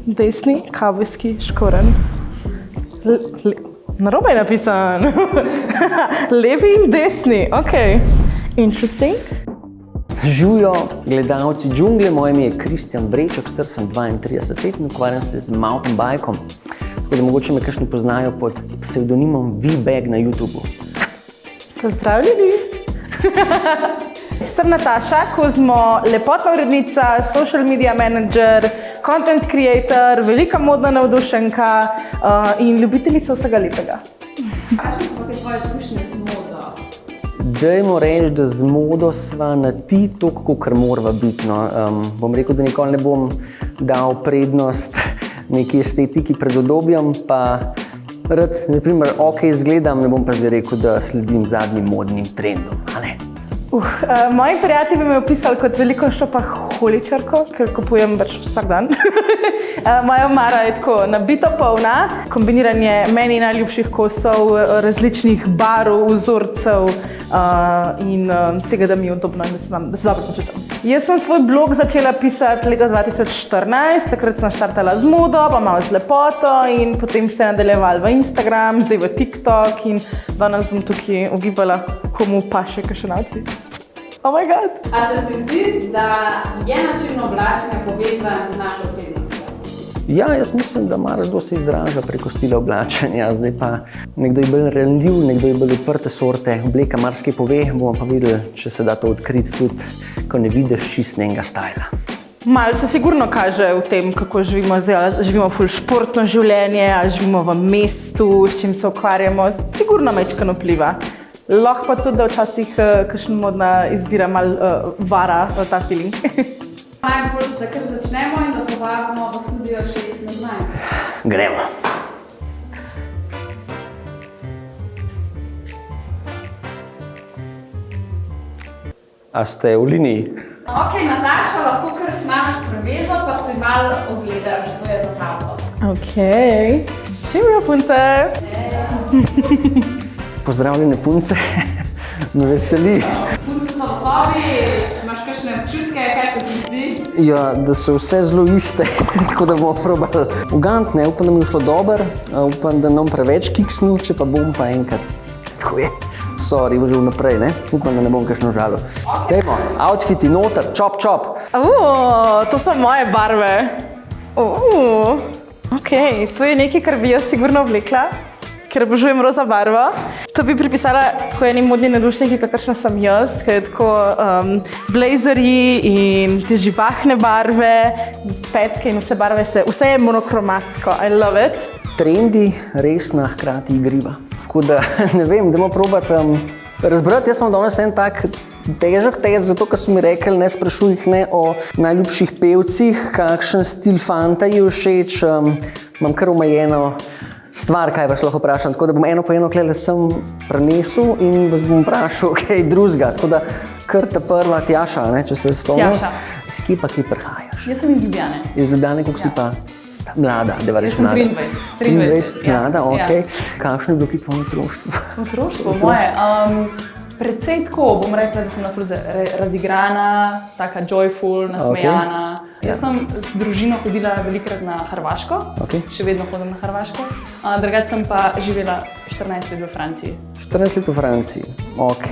desni kavbojski škorenj. Narobe je napisan. Levi in desni, ok. Interesting. Živjo, gledalci džungle, moje ime je Kristjan Breček, star sem 32 let in ukvarjam se z mountain bikom. Tako da mogoče me kakšni poznajo pod psevdonimom V-Bag na YouTubu. Pozdravljeni. Sem Nataša Kozmo, lepotna urednica, social media manager, content creator, velika modna navdušenka in ljubiteljica vsega lepega. Kakšne so pa tvoje izkušnje z modo? Dajmo reči, da z modo sva na ti toliko, kar morava biti. Bom rekel, da nikoli ne bom dal prednost neki estetiki pred udobjem, pa rad, naprimer, ok izgledam, ne bom pa zdaj rekel, da sledim zadnjim modnim trendom, a ne? Moji prijatelji bi me opisali kot veliko šopaholičarko, ker kupujem vsak dan. Moja omara je tako nabito polna, kombiniranje meni najljubših kosov, različnih barv, vzorcev in tega, da mi je udobno in da se dobro počutim. Jaz sem svoj blog začela pisati leta 2014, takrat sem štartala z modo, pa malo z lepoto in potem se nadaljevala v Instagram, zdaj v TikTok in danes bom tukaj ugibala, komu pa še kakšen outfit. Oh my god! A se ti zdi, da je način oblačenja povezan z našo osebnostjo? Ja, jaz mislim, da marsikdo se izraža preko stila oblačenja. Zdaj pa nekdo je bolj ranljiv, nekdo je bolj odprte sorte. Obleka marsikaj pove, bomo pa videli, če se da to odkriti tudi, ko ne vidiš čist njenega stajla. Malo se sigurno kaže v tem, kako živimo zdaj. Živimo ful športno življenje, živimo v mestu, s čim se ukvarjamo. Sigurno majčkeno vpliva. Lahko pa tudi, da včasih kakšna modna izbira malo vara ta feeling. Najbolj, da kar začnemo in da povabimo v studio 6 neznank. Gremo. A ste v liniji? Ok, Nataša, lahko kar snamaš prevezo, pa si malo ogledaš, to je za tabo. Ok. Živjo, punce! Pozdravljene punce, me veseli. Punce so v sobi, imaš kakšne občutke, kaj se ti zdi? Ja, da so vse zelo iste, tako da bomo probali uganiti, ne? Upam, da mi je šlo dobro, upam, da ne bom preveč kiksnil, če pa bom pa enkrat. Tako je. Sorry, že vnaprej, ne? Upam, da ne bom kakšno žalil. Dajmo, outfiti noter, čop, čop. To so moje barve. Ok, to je nekaj, kar bi jaz sigurno oblekla, ker obožujem roza barvo. To bi pripisala tako eni modni navdušenki, kakršna sem jaz, ker je tako blazerji in te živahne barve, petke in vse barve, vse je monokromatsko. I love it. Trendi resna, hkrati igriva. Tako da, ne vem, dajmo probati razbrati. Jaz sem danes en tak težek test, zato ker so mi rekli, ne sprašuj jih ne o najljubših pevcih, kakšen stil fanta je všeč, imam kar omejeno stvar, kaj vas lahko vprašam, tako da bom eno po eno klele sem prenesel in vas bom vprašal kaj drugega, tako da kar ta prva Tjaša, ne, če se spomnim. Tjaša. S kje pa kaj prihajaš? Jaz sem iz Ljubljane. Iz Ljubljane, koliko si pa mlada, da reč mlada? Jaz sem 23. Mlada, ok. Ja. Kakšno je bilo tvoje otroštvo? Otroštvo moje? Predvsej tako, bom rekla, da sem lahko razigrana, taka joyful, nasmejana. Okay. Jaz sem z družino hodila velikrat na Hrvaško, še vedno hodim na Hrvaško. Drugače sem pa živela 14 let v Franciji. 14 let v Franciji, ok.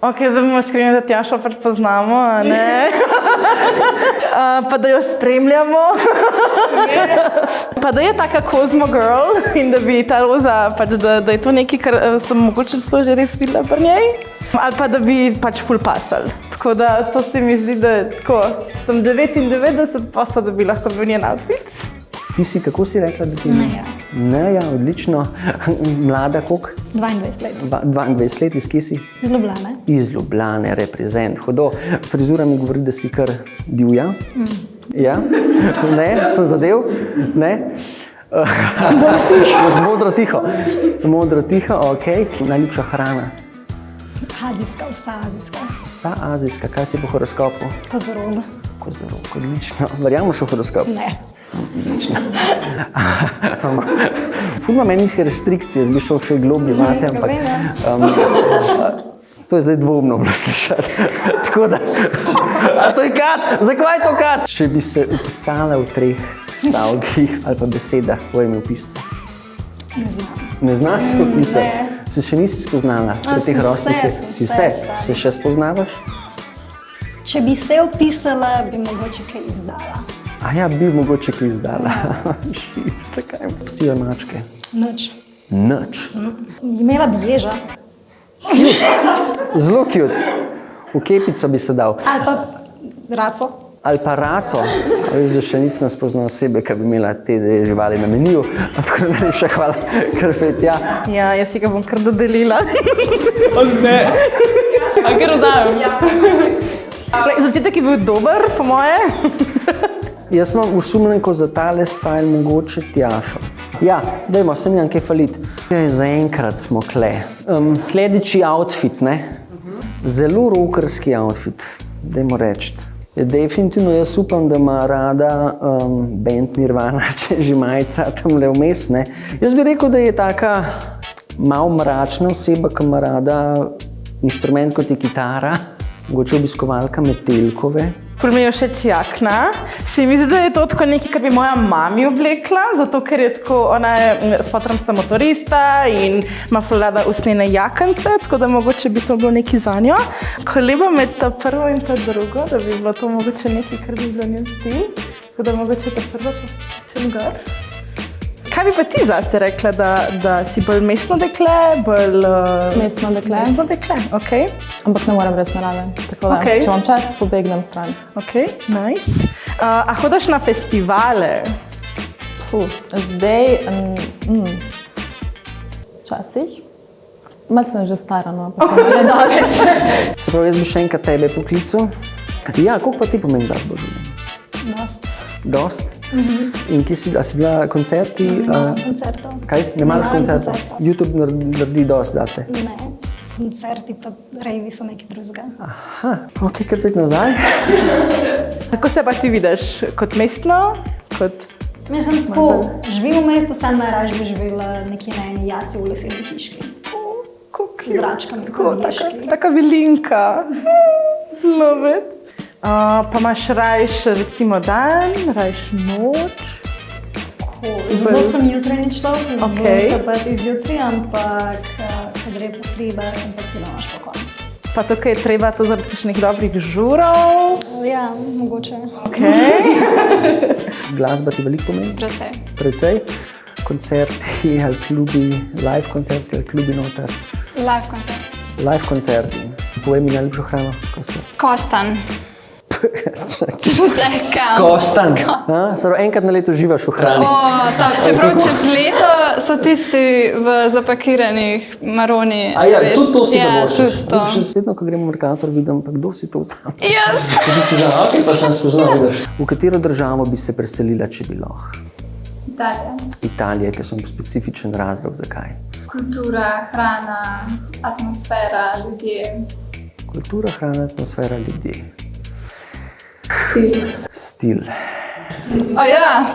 Ok, zdaj bomo skrenili, da Tjašo pač poznamo, a ne? Pa da jo spremljamo. Pa da je taka Kozmo girl in da bi ta roza, pač da je to nekaj, kar sem mogoče celo že res videla pri njej. Ali pa da bi pač ful pasal. Tako da to se mi zdi, da tako, sem 99 pasal, da bi lahko bil njen outfit. Ti si, kako si rekla, da ti je? Neja. Neja, odlično. Mlada, koliko? 22 let. 22 let, iz kje si? Iz Ljubljane. Iz Ljubljane, reprezent. Hodo, frizura mi govori, da si kar divja. Ja? Ne, sem zadev? Ne? Modro tiho. Modro tiho, ok. Najljubša hrana? Azijska, vsa azijska. Vsa azijska, kaj si po horoskopu? Kozorog. Kozorog, odlično. Verjameš v horoskop? Ne. Odlično. Ful imam enih restrikcij, jaz bi šel še globlje vate, ampak to je zdaj dvomno bilo slišati. Tako da, a to je kat? Zakaj je to kat? Če bi se upisala v 3 stavkih ali pa besedah, pojmi opišce. Ne znam. Ne znaš se opisati? Ne. Se še nisi spoznala pri teh rostih? Si se? Se še spoznavaš? Če bi se opisala, bi mogoče kaj izdala. A ja, bi mogoče kaj izdala. Šit, zakaj? Psi ali mačke? Nič. Nič. Imela bi ježa. Zelo cute. V kepico bi se dal. Ali pa raco. Ali pa raco. A veš, da še nisem spoznal osebe, ki bi imela te živali na meniju. Tako da najlepša hvala, Karpet. Ja. Ja, jaz si ga bom kar dodelila. Ne. A kar vzamem? Začetek je bil dober, po moje. Jaz imam usumljenko za tale stajl mogoče Tjašo. Ja, dajmo, se nimam kaj falit. Zaenkrat smo kle. Sledeči outfit, ne? Zelo rockerski outfit, dajmo reči. Definitivno jaz upam, da ima rada band Nirvana, če že majica tam le vmes, ne? Jaz bi rekel, da je taka malo mračna oseba, ki ima rada inštrument kot je kitara, mogoče obiskovalka Metelkove. Pol mi je všeč jakna. Se mi zdi, da je to tako nekaj, kar bi moja mami oblekla, zato ker je tako, ona je s fotom sta motorista in ima ful rada usnjene jakance, tako da mogoče bi to bilo nekaj za njo. Koleba med ta prvo in ta drugo, da bi bilo to mogoče nekaj, kar bi bilo njen stil. Tako da mogoče ta prvo počem gor. Kaj bi pa ti zase rekla, da si bolj mestno dekle, bolj... Mestno dekle. Mestno dekle, okej. Ampak ne moram brez narave. Tako da, Okej. če imam čas, pobegnem stran. Okej, nice. A hodiš na festivale? Zdaj, včasih. Malo sem že stara, no, pa sem ne daleč. Se pravi, jaz bi še enkrat tebe poklical. Ja, koliko pa ti pomeni glasba v življenju? Dost. Dost? In ki si bila koncerti? Koncertov. Kaj si? Ne maraš koncertov? koncertov. YouTube naredi dost zate. Ne. Koncerti pa rejvi so nekaj drugega. Aha, ok, Karpet nazaj. Kako se pa ti vidiš? Kot mestno? Kot... Mislim, tako, živim v mestu, sam najraje bi živela nekje na eni jasi v leseni hiški. Z račkami, kozješki. Taka vilinka. Love it. Pa imaš rajš recimo dan, rajš noč? Zelo sem jutranji človek, Okej. zelo se pa izjutri, ampak ko gre po hribe, sem pa celo naš pokonc. Pa tukaj je treba to zaradi kakšnih dobrih žurov. Ja, mogoče. Glasba ti veliko pomeni? Precej. Precej? Koncerti ali klubi, live koncerti ali klubi noter? Live koncert. Live koncerti. Povej mi najljubšo hrano. Kostan. Tekam. Kostan. Enkrat na leto živaš v hrani. Čeprav čez leto so tisti v zapakiranih maroni. A ja, veš. tudi to si Ja, privoščiš. tudi to. Še vedno, ko gremo v Mercator, vidim, pa kdo si to vzame. Jaz. Ti si za, ok, pa sem spoznal, vidiš. V katero državo bi se preselila, če bi lahko? Italija. Italija, ker sem specifičen razlog, zakaj. Kultura, hrana, atmosfera, ljudje. Kultura, hrana, atmosfera, ljudje. Stil. Stil. Ja.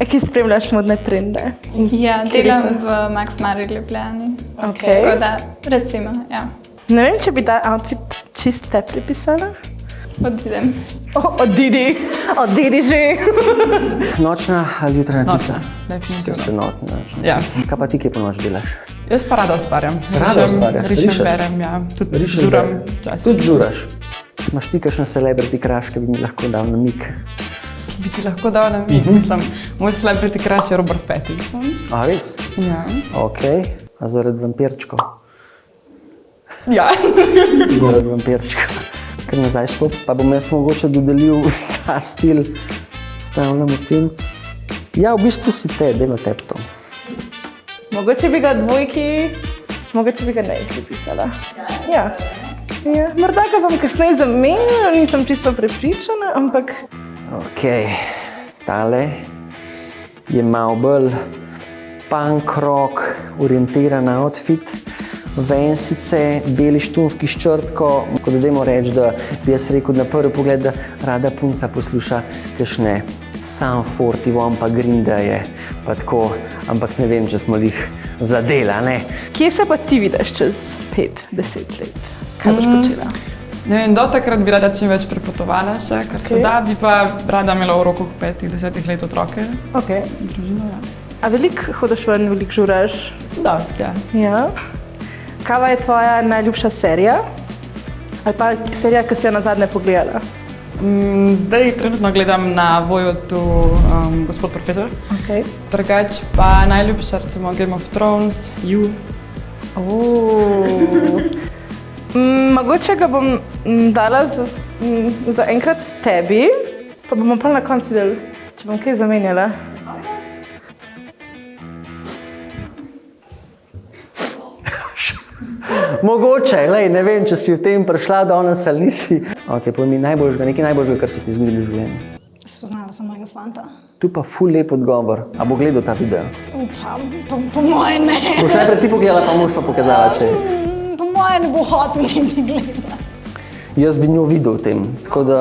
Ki spremljaš modne trende. Ja, delam v Max Mari Ljubljani. Okay. Tako da, recimo, ja. Ne vem, če bi ta outfit čist te pripisala. Odidem. Odidi že. Nočna ali jutranja ptica? definitivno. Ste notna, nočna Ja. ptica. Kaj pa ti, kaj po noč delaš? Jaz pa rada ustvarjam. Rada ustvarjaš, Rišem, rišeš? berem, ja. Tudi Rišeš, žuram. bereš? včasih. Tudi žuraš. Imaš ti kakšen celebrity crush, ki bi mi lahko dal namig? Bi ti lahko dal na mi, mislim. Moj celebrity crush je Robert Pattinson. A res? Ja. Ok. A zaradi vampirčkov? Ja. Zaradi vampirčkov. Ker nazaj stop, pa bom jaz mogoče dodelil ta stil, stavljam v tem. Ja, v bistvu si te, dajmo tebi to. Mogoče bi ga dvojki, mogoče bi ga ne pripisala. Ja. Ja. Morda ga bom kasneje zamenjala, nisem čisto prepričana, ampak... Ok, tale je malo bolj punk rock orientiran outfit. Vensice, beli štumfki s črtko, tako da dajmo reči, da bi jaz rekel na prvi pogled, da rada punca posluša kakšne Sum 41 pa Green Day, pa tako, ampak ne vem, če smo jih zadela, ne? Kje se pa ti vidiš čez 5-10 let? Kaj boš počela? Ne vem, do takrat bi rada čim več prepotovala še, kar se da, bi pa rada imela v roku 5-10 let otroke. Okay. Družino, ja. A veliko hodiš ven, veliko žuraš? Dost, ja. Ja. Kava je tvoja najljubša serija? Ali pa serija, ki si jo nazadnje pogledala? Zdaj trenutno gledam na Voyotu Gospod profesor. Okay. Drugač pa najljubša recimo Game of Thrones, You. Mogoče ga bom dala za enkrat tebi, pa bomo pa na koncu videli, če bom kaj zamenjala. Mogoče, lej, ne vem, če si v tem prišla danes ali nisi. Ok, povej mi najboljšega, nekaj najboljšega, kar se ti zgodilo v življenju. Spoznala sem mojega fanta. Tu pa ful lep odgovor. A bo gledal ta video? Upam, po moje ne. Boš najprej ti pogledala, pa boš pa pokazala, če je. Po moje ne bo hotel niti gledati. Jaz bi njo videl v tem, tako da...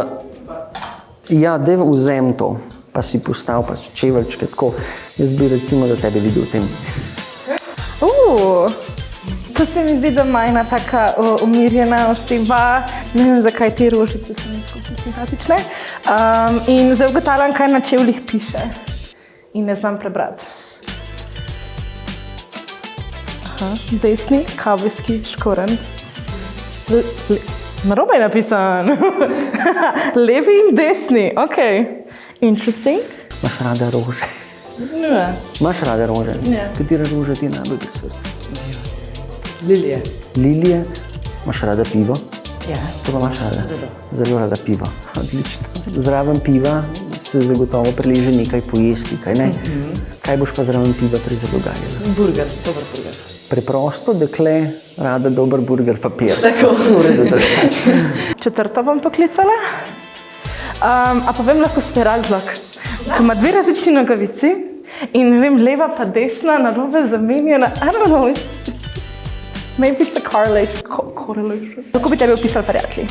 Ja, dej vzem to, pa si postav, pa čeveljčke, tako. Jaz bi recimo, da tebe videl v tem. To se mi zdi, da ima ena taka umirjena oseba. Ne vem, zakaj te rožice so mi tako simpatične. In zdaj ugotavljam, kaj na čevljih piše. In ne znam prebrati. Aha, desni kabelski škoren. Narobe je napisan. Levi in desni, ok. Interesting. Imaš rada rože? Ne. Imaš rada rože? Ne. Katera roža ti najbolj pri srcu? Lilije. Lilije? Imaš rada pivo? Ja. To pa imaš rada? Zelo rada pivo. Odlično. Zraven piva se zagotovo prileže nekaj pojesti, kaj ne? Kaj boš pa zraven piva prizadogajala? Burger, dober burger. Preprosto, dekle, rada dober burger papir. Tako. V redu, drugače. Četrto bom poklicala. A pa vem lahko svoj razlog. Ko ima dve različni nogavici in ne vem, leva pa desna, narobe zamenjena. I don't know, maybe it's a correlation. Kako bi tebi opisali prijatelji?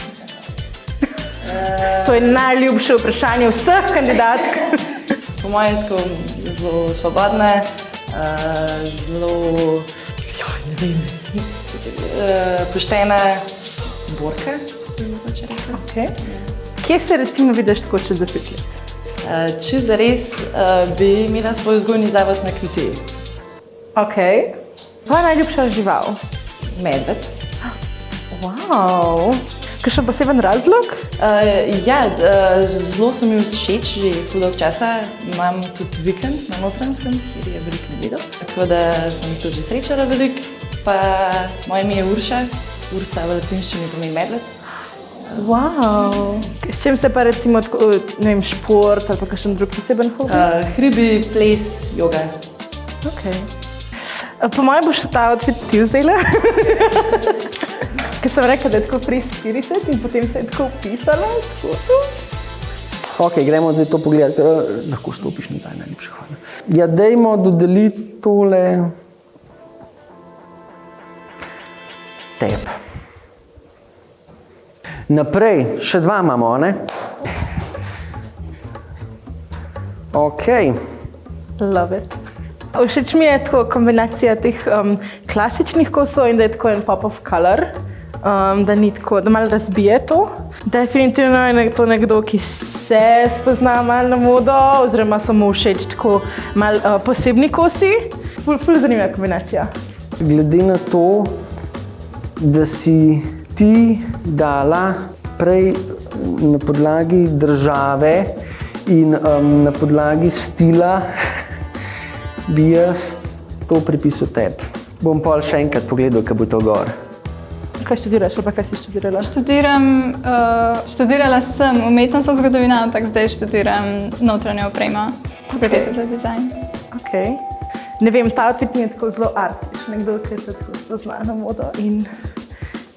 To je najljubše vprašanje vseh kandidatk. Po mojem tako zelo svobodne, zelo ne vem, poštene borke, bi mogoče rekla. Okay. Kje se recimo vidiš tako čez 10 let? Če zares bi imela svoj vzgojni zavod na kmetiji. Ok. Tvoja najljubša žival? Medved. Wow. Kakšen poseben razlog? Ja, zelo so mi všeč že dolgo časa. Imam tudi vikend na Notranjskem, kjer je veliko medvedov. Tako da sem jih tudi že srečala veliko. Pa moje ime je Urša. Ursa v latinščini pomeni medved. Wow. S čim se pa recimo, ne vem, šport ali pa kakšen drug poseben hobi? Hribi, ples, joga. Ok. Po mojem boš ta outfit ti vzela. Ker sem rekla, da je tako free spirited in potem se je tako opisala. Ok, gremo zdaj to pogledati. Lahko stopiš nazaj, najlepša hvala. Ja, dajmo dodeliti tole tebi. Naprej, še dva imamo, ne? Ok. Love it. Všeč mi je tako kombinacija teh klasičnih kosov in da je tako en pop of color, da ni tako, da malo razbije to. Definitivno je to nekdo, ki se spozna malo na modo, oziroma so mu všeč tako malo posebni kosi. Ful zanimiva kombinacija. Glede na to, da si ti dala prej na podlagi države in na podlagi stila, bi jaz to pripisal tebi. Bom pol še enkrat pogledal, kaj bo to gor. Kaj študiraš, ali pa kaj si študirala? Študirala sem umetnostno zgodovino, ampak zdaj študiram notranjo opremo, fakultete za dizajn. Ok. Ne vem, ta outfit mi je tako zelo artiš, nekdo, ki se tako spozna na modo in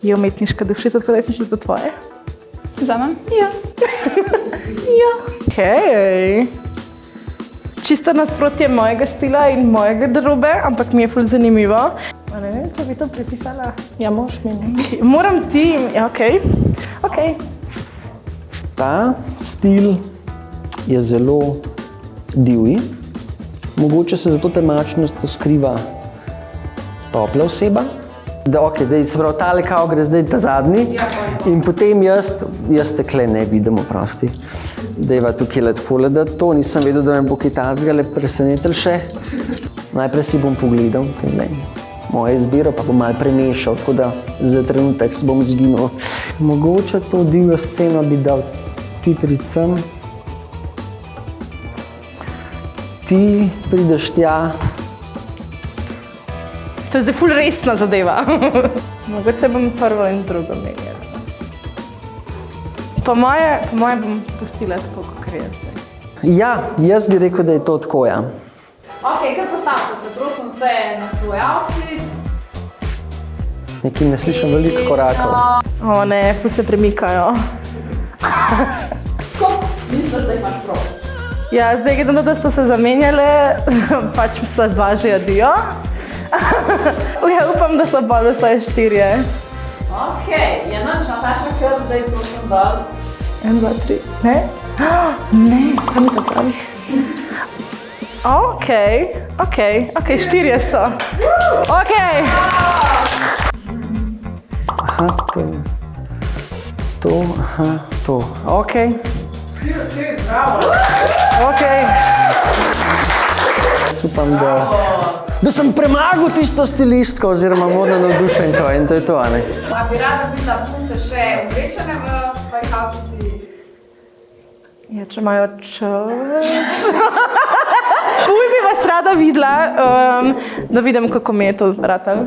je umetniška dušica, tako da si šli to tvoje? Zame? Ja. Ja. Ok. Čisto nasprotje mojega stila in mojega drobe, ampak mi je ful zanimivo. Ne vem, če bi to prepisala. Ja, moraš mi. Moram ti, ja, ok. Ok. Ta stil je zelo divji. Mogoče se za to temačnost skriva topla oseba, Da, okay, se pravi, tale kao gre zdaj ta zadnji in potem jaz tekle ne vidim, oprosti. Dejva tukaj le takole, da to nisem vedel, da me bo kaj tacga le presenetil še. Najprej si bom pogledal moje izbiro, pa bom malo premešal, tako da za trenutek se bom izginil. Mogoče to divjo sceno bi dal ti predvsem. Ti prideš tja. To je zdaj ful resna zadeva. Mogoče bom prvo in drugo menjala. Po moje bom pustila tako, kot je zdaj. Ja, jaz bi rekel, da je to tako, ja. Ok, kar postavite se, prosim vse na svoj outfit. Nekaj ne slišim veliko korakov. O ne, ful se premikajo. Mislim, da zdaj imaš prav. Ja, zdaj gledam, da ste se zamenjale, pač sta dva že adijo. Ja, upam, da so bolj vsaj 4. Ok, je noč na takšno kar, da je prosim dol. 1, 2, 3, ne? Ne, kaj mi to pravi? Ok, 4 so. Ok. Aha, to, aha, to. Ok. Ok. Upam, da sem premagal tisto stilistko oziroma modno navdušenko in to je to, a ne? A bi rada videla punce še oblečene v svojih outfitih? Ja, če imajo čas. Ful bi vas rada videla, da vidim, kako mi je to ratalo.